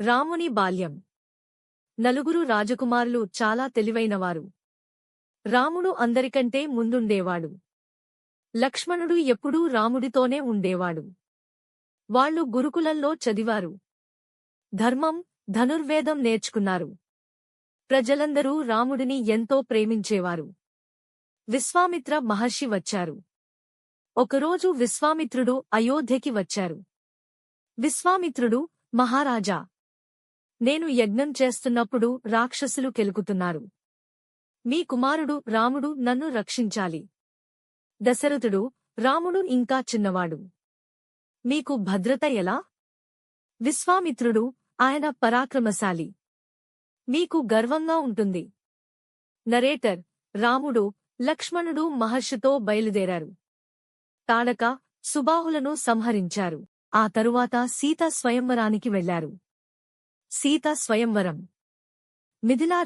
రాముని బాల్యం. నలుగురు రాజకుమారులు చాలా తెలివైనవారు. రాముడు అందరికంటే ముందుండేవాడు. లక్ష్మణుడు ఎప్పుడూ రాముడితోనే ఉండేవాడు. వాళ్ళు గురుకులంలో చదివారు. ధర్మం, ధనుర్వేదం నేర్చుకున్నారు. ప్రజలందరూ రాముడిని ఎంతో ప్రేమించేవారు. విశ్వామిత్ర మహర్షి వచ్చారు. ఒకరోజు విశ్వామిత్రుడు అయోధ్యకి వచ్చారు. విశ్వామిత్రుడు, మహారాజా, నేను యజ్ఞం చేస్తున్నప్పుడు రాక్షసులు కెలుకుతున్నారు. మీ కుమారుడు రాముడు నన్ను రక్షించాలి. దశరథుడు, రాముడు ఇంకా చిన్నవాడు. మీకు భద్రత ఎలా? విశ్వామిత్రుడు, ఆయన పరాక్రమశాలి. మీకు గర్వంగా ఉంటుంది. నరేటర్, రాముడు, లక్ష్మణుడు మహర్షితో బయలుదేరారు. తాడక, సుబాహులను సంహరించారు. ఆ తరువాత సీత స్వయంవరానికి వెళ్లారు. సీత స్వయంవరం. మిథిలా